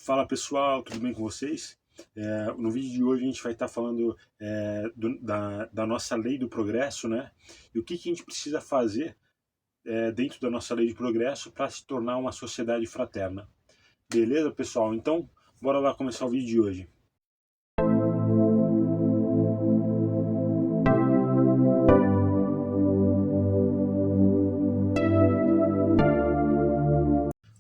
Fala pessoal, tudo bem com vocês? No vídeo de hoje a gente vai estar falando da nossa lei do progresso, né? E o que a gente precisa fazer dentro da nossa lei de progresso para se tornar uma sociedade fraterna. Beleza, pessoal? Então, bora lá começar o vídeo de hoje.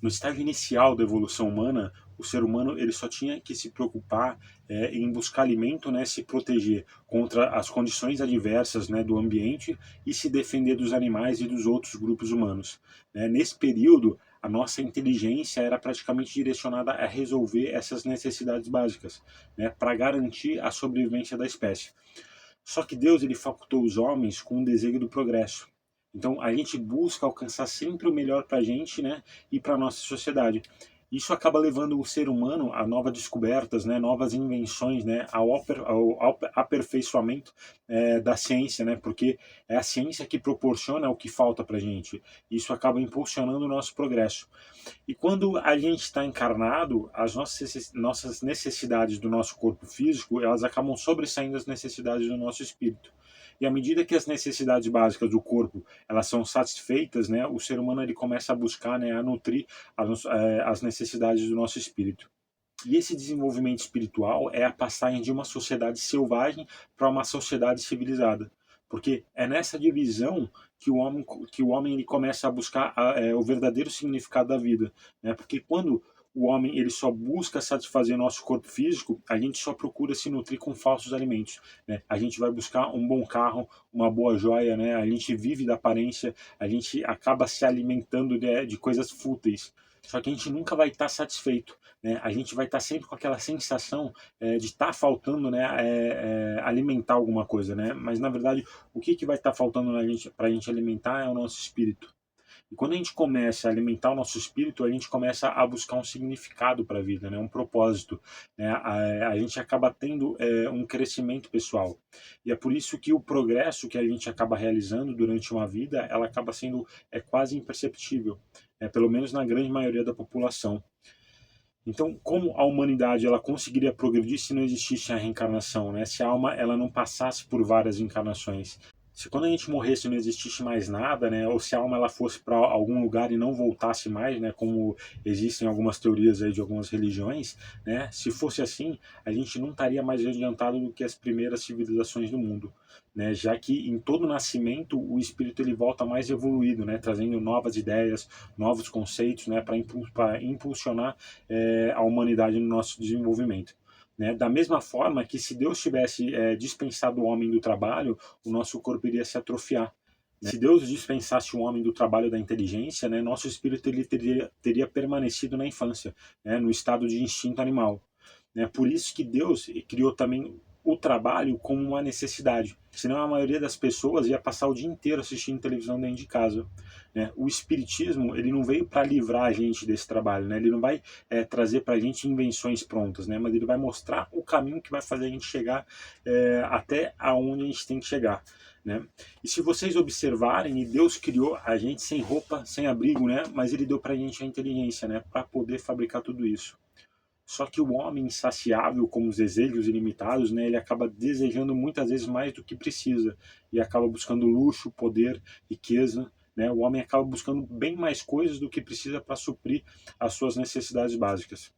No estágio inicial da evolução humana, o ser humano ele só tinha que se preocupar em buscar alimento, né, se proteger contra as condições adversas, né, do ambiente e se defender dos animais e dos outros grupos humanos. Nesse período, a nossa inteligência era praticamente direcionada a resolver essas necessidades básicas, né, para garantir a sobrevivência da espécie. Só que Deus ele facultou os homens com o desejo do progresso. Então a gente busca alcançar sempre o melhor para a gente, né, e para a nossa sociedade. Isso acaba levando o ser humano a novas descobertas, né, novas invenções, né, ao aperfeiçoamento da ciência, né, porque é a ciência que proporciona o que falta para a gente. Isso acaba impulsionando o nosso progresso. E quando a gente está encarnado, as nossas necessidades do nosso corpo físico, elas acabam sobressaindo as necessidades do nosso espírito. E à medida que as necessidades básicas do corpo elas são satisfeitas, né, o ser humano ele começa a buscar, né, a nutrir as necessidades do nosso espírito. E esse desenvolvimento espiritual é a passagem de uma sociedade selvagem para uma sociedade civilizada. Porque é nessa divisão que o homem ele começa a buscar o verdadeiro significado da vida. Né? Porque quando o homem ele só busca satisfazer nosso corpo físico, a gente só procura se nutrir com falsos alimentos. Né? A gente vai buscar um bom carro, uma boa joia, né? A gente vive da aparência, a gente acaba se alimentando de coisas fúteis. Só que a gente nunca vai estar satisfeito. Né? A gente vai estar sempre com aquela sensação de estar faltando, né, alimentar alguma coisa. Né? Mas na verdade, o que vai estar faltando para a gente alimentar é o nosso espírito. E quando a gente começa a alimentar o nosso espírito, a gente começa a buscar um significado para a vida, né? Um propósito. Né? A gente acaba tendo um crescimento pessoal. E é por isso que o progresso que a gente acaba realizando durante uma vida, ela acaba sendo quase imperceptível, pelo menos na grande maioria da população. Então, como a humanidade ela conseguiria progredir se não existisse a reencarnação, né? Se a alma ela não passasse por várias encarnações? Se quando a gente morresse não existisse mais nada, né? Ou se a alma ela fosse para algum lugar e não voltasse mais, né? Como existem algumas teorias aí de algumas religiões, né? Se fosse assim, a gente não estaria mais adiantado do que as primeiras civilizações do mundo, né? Já que em todo nascimento o espírito ele volta mais evoluído, né? Trazendo novas ideias, novos conceitos, né? Para impulsionar a humanidade no nosso desenvolvimento. Né? Da mesma forma que se Deus tivesse dispensado o homem do trabalho, o nosso corpo iria se atrofiar. Né? Se Deus dispensasse o homem do trabalho da inteligência, né, nosso espírito ele teria permanecido na infância, né, no estado de instinto animal. Né? Por isso que Deus criou também o trabalho como uma necessidade. Senão a maioria das pessoas ia passar o dia inteiro assistindo televisão dentro de casa. Né? O espiritismo ele não veio para livrar a gente desse trabalho, né? Ele não vai trazer para a gente invenções prontas, né? Mas ele vai mostrar o caminho que vai fazer a gente chegar até aonde a gente tem que chegar. Né? E se vocês observarem, Deus criou a gente sem roupa, sem abrigo, né? Mas ele deu para a gente a inteligência, né? Para poder fabricar tudo isso. Só que o homem insaciável, com os desejos ilimitados, né, ele acaba desejando muitas vezes mais do que precisa e acaba buscando luxo, poder, riqueza. Né? O homem acaba buscando bem mais coisas do que precisa para suprir as suas necessidades básicas.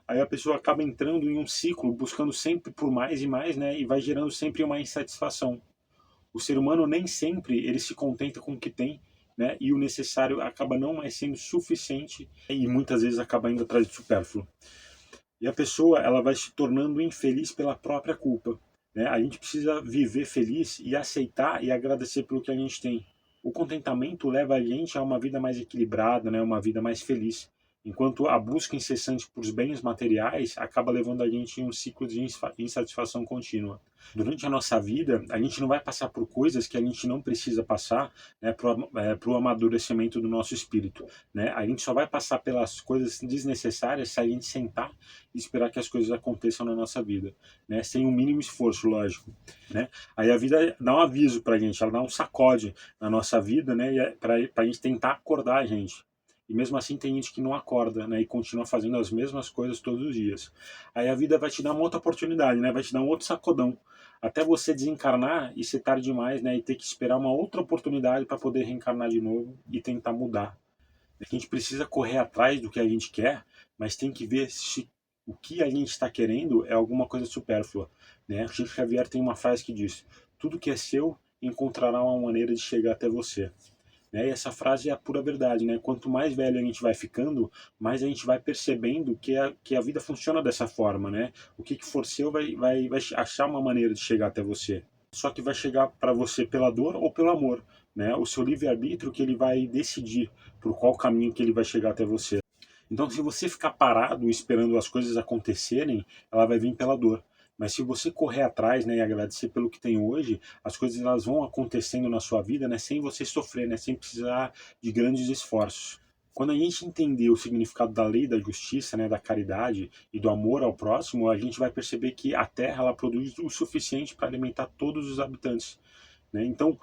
Aí a pessoa acaba entrando em um ciclo, buscando sempre por mais e mais, né, e vai gerando sempre uma insatisfação. O ser humano nem sempre ele se contenta com o que tem, né, e o necessário acaba não mais sendo suficiente e muitas vezes acaba indo atrás de supérfluo. E a pessoa ela vai se tornando infeliz pela própria culpa. Né? A gente precisa viver feliz e aceitar e agradecer pelo que a gente tem. O contentamento leva a gente a uma vida mais equilibrada, né? Uma vida mais feliz. Enquanto a busca incessante por bens materiais acaba levando a gente em um ciclo de insatisfação contínua. Durante a nossa vida, a gente não vai passar por coisas que a gente não precisa passar, né, para o amadurecimento do nosso espírito. Né? A gente só vai passar pelas coisas desnecessárias se a gente sentar e esperar que as coisas aconteçam na nossa vida, né? Sem o mínimo esforço, lógico. Né? Aí a vida dá um aviso para a gente, ela dá um sacode na nossa vida, né? Para a gente tentar acordar a gente. E mesmo assim tem gente que não acorda, né, e continua fazendo as mesmas coisas todos os dias. Aí a vida vai te dar uma outra oportunidade, né, vai te dar um outro sacodão, até você desencarnar e ser tarde demais, né, e ter que esperar uma outra oportunidade para poder reencarnar de novo e tentar mudar. A gente precisa correr atrás do que a gente quer, mas tem que ver se o que a gente está querendo é alguma coisa supérflua, né? O Chico Xavier tem uma frase que diz: tudo que é seu encontrará uma maneira de chegar até você. Né? E essa frase é a pura verdade, né? Quanto mais velho a gente vai ficando, mais a gente vai percebendo que a vida funciona dessa forma, né? O que for seu vai achar uma maneira de chegar até você. Só que vai chegar para você pela dor ou pelo amor, né? O seu livre-arbítrio que ele vai decidir por qual caminho que ele vai chegar até você. Então, se você ficar parado esperando as coisas acontecerem, ela vai vir pela dor. Mas se você correr atrás, né, e agradecer pelo que tem hoje, as coisas elas vão acontecendo na sua vida, né, sem você sofrer, né, sem precisar de grandes esforços. Quando a gente entender o significado da lei da justiça, né, da caridade e do amor ao próximo, a gente vai perceber que a Terra ela produz o suficiente para alimentar todos os habitantes. Né? Então,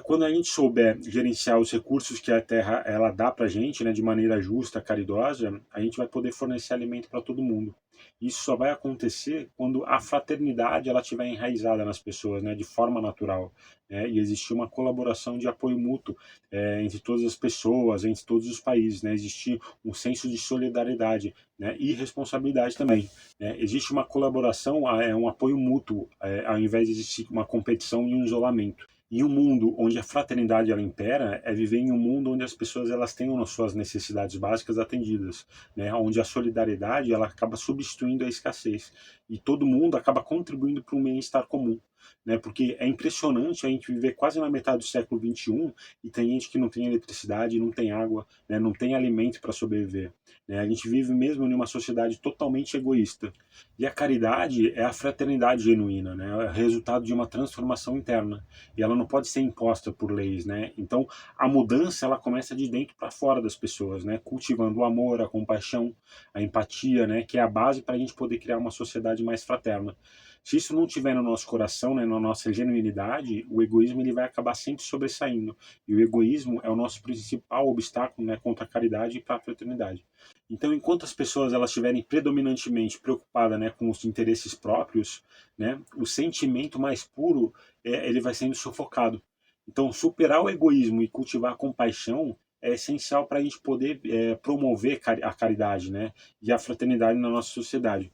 quando a gente souber gerenciar os recursos que a Terra ela dá para a gente, né, de maneira justa, caridosa, a gente vai poder fornecer alimento para todo mundo. Isso só vai acontecer quando a fraternidade ela estiver enraizada nas pessoas, né, de forma natural, né, e existir uma colaboração de apoio mútuo entre todas as pessoas, entre todos os países, né, existir um senso de solidariedade, né, e responsabilidade também. Né. Existe uma colaboração, um apoio mútuo, ao invés de existir uma competição e um isolamento. E um mundo onde a fraternidade ela impera é viver em um mundo onde as pessoas elas tenham as suas necessidades básicas atendidas, né? Onde a solidariedade ela acaba substituindo a escassez e todo mundo acaba contribuindo para um bem-estar comum, né? Porque é impressionante a gente viver quase na metade do século XXI e tem gente que não tem eletricidade, não tem água, né? Não tem alimento para sobreviver, né? A gente vive mesmo em uma sociedade totalmente egoísta. E a caridade é a fraternidade genuína, né? É o resultado de uma transformação interna e ela não pode ser imposta por leis, né? Então a mudança ela começa de dentro para fora das pessoas, né? Cultivando o amor, a compaixão, a empatia, né? Que é a base para a gente poder criar uma sociedade mais fraterna. Se isso não tiver no nosso coração, né, na nossa genuinidade, o egoísmo ele vai acabar sempre sobressaindo. E o egoísmo é o nosso principal obstáculo, né, contra a caridade e para a fraternidade. Então, enquanto as pessoas elas estiverem predominantemente preocupadas, né, com os interesses próprios, né, o sentimento mais puro ele vai sendo sufocado. Então, superar o egoísmo e cultivar a compaixão é essencial para a gente poder promover a caridade, né, e a fraternidade na nossa sociedade.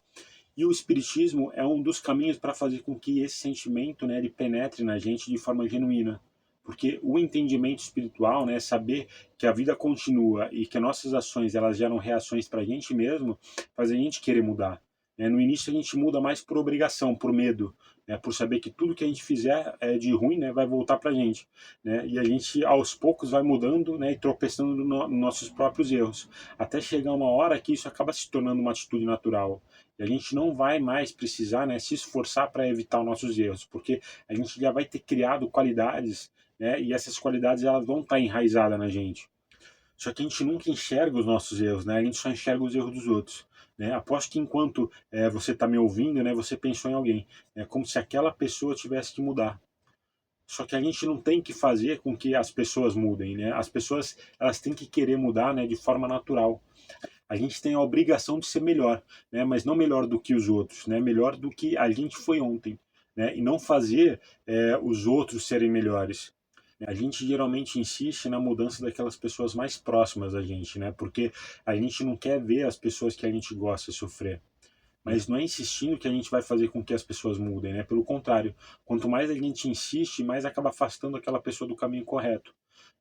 E o espiritismo é um dos caminhos para fazer com que esse sentimento, né, ele penetre na gente de forma genuína. Porque o entendimento espiritual, né, saber que a vida continua e que nossas ações elas geram reações para a gente mesmo, faz a gente querer mudar. No início a gente muda mais por obrigação, por medo, né, por saber que tudo que a gente fizer de ruim, né, vai voltar para a gente. Né, e a gente aos poucos vai mudando, né, e tropeçando nos nossos próprios erros. Até chegar uma hora que isso acaba se tornando uma atitude natural. E a gente não vai mais precisar, né, se esforçar para evitar os nossos erros, porque a gente já vai ter criado qualidades, né, e essas qualidades elas vão estar enraizadas na gente. Só que a gente nunca enxerga os nossos erros, né? A gente só enxerga os erros dos outros. Né? Aposto que enquanto você está me ouvindo, né, você pensou em alguém. É como se aquela pessoa tivesse que mudar. Só que a gente não tem que fazer com que as pessoas mudem, né? As pessoas elas têm que querer mudar, né, de forma natural. A gente tem a obrigação de ser melhor, né? Mas não melhor do que os outros, né? Melhor do que a gente foi ontem, né? E não fazer os outros serem melhores. A gente geralmente insiste na mudança daquelas pessoas mais próximas a gente, né? Porque a gente não quer ver as pessoas que a gente gosta sofrer. Mas não é insistindo que a gente vai fazer com que as pessoas mudem, né? Pelo contrário, quanto mais a gente insiste, mais acaba afastando aquela pessoa do caminho correto.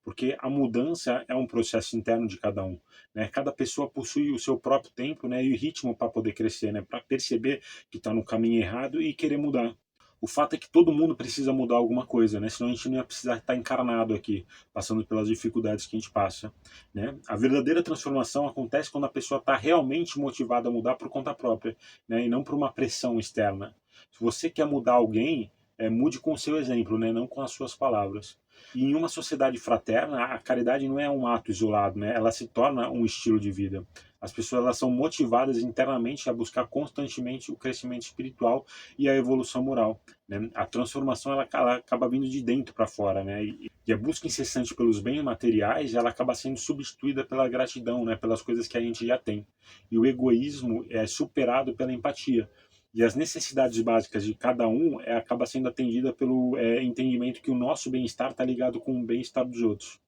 Porque a mudança é um processo interno de cada um, né? Cada pessoa possui o seu próprio tempo, né? E o ritmo para poder crescer, né? Para perceber que está no caminho errado e querer mudar. O fato é que todo mundo precisa mudar alguma coisa, né? Senão a gente não ia precisar estar encarnado aqui, passando pelas dificuldades que a gente passa, né? A verdadeira transformação acontece quando a pessoa está realmente motivada a mudar por conta própria, né? E não por uma pressão externa. Se você quer mudar alguém, mude com o seu exemplo, né? Não com as suas palavras. E em uma sociedade fraterna, a caridade não é um ato isolado, né? Ela se torna um estilo de vida. As pessoas elas são motivadas internamente a buscar constantemente o crescimento espiritual e a evolução moral, né? A transformação ela acaba vindo de dentro para fora, né? E a busca incessante pelos bens materiais ela acaba sendo substituída pela gratidão, né? Pelas coisas que a gente já tem. E o egoísmo é superado pela empatia. E as necessidades básicas de cada um acaba sendo atendida pelo entendimento que o nosso bem-estar está ligado com o bem-estar dos outros.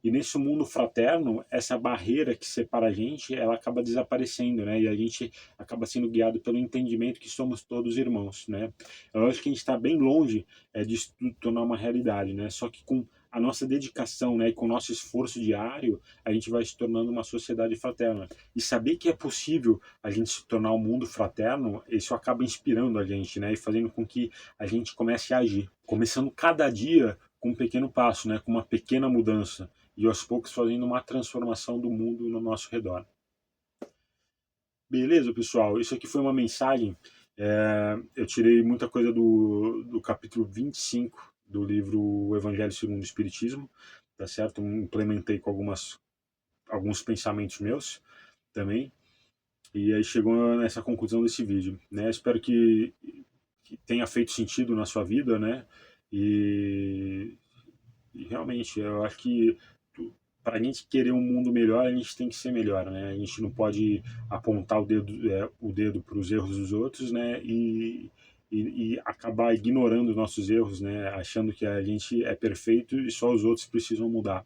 E nesse mundo fraterno, essa barreira que separa a gente, ela acaba desaparecendo, né? E a gente acaba sendo guiado pelo entendimento que somos todos irmãos, né? Eu acho que a gente está bem longe disso tudo tornar uma realidade, né? Só que com a nossa dedicação, né, e com o nosso esforço diário, a gente vai se tornando uma sociedade fraterna. E saber que é possível a gente se tornar um mundo fraterno, isso acaba inspirando a gente, né, e fazendo com que a gente comece a agir, começando cada dia com um pequeno passo, né, com uma pequena mudança e aos poucos fazendo uma transformação do mundo no nosso redor. Beleza, pessoal? Isso aqui foi uma mensagem. Eu tirei muita coisa do capítulo 25 do livro O Evangelho segundo o Espiritismo, tá certo? Implementei com alguns pensamentos meus também. E aí chegou nessa conclusão desse vídeo, né? Espero que tenha feito sentido na sua vida, né? E realmente, eu acho que para a gente querer um mundo melhor, a gente tem que ser melhor, né? A gente não pode apontar o dedo para os erros dos outros, né? E acabar ignorando os nossos erros, né? Achando que a gente é perfeito e só os outros precisam mudar.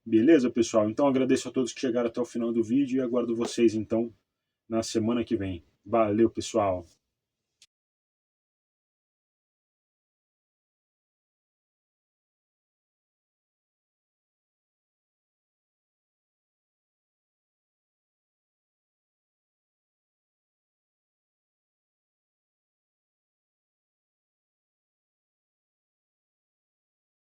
Beleza, pessoal? Então agradeço a todos que chegaram até o final do vídeo e aguardo vocês então na semana que vem. Valeu, pessoal!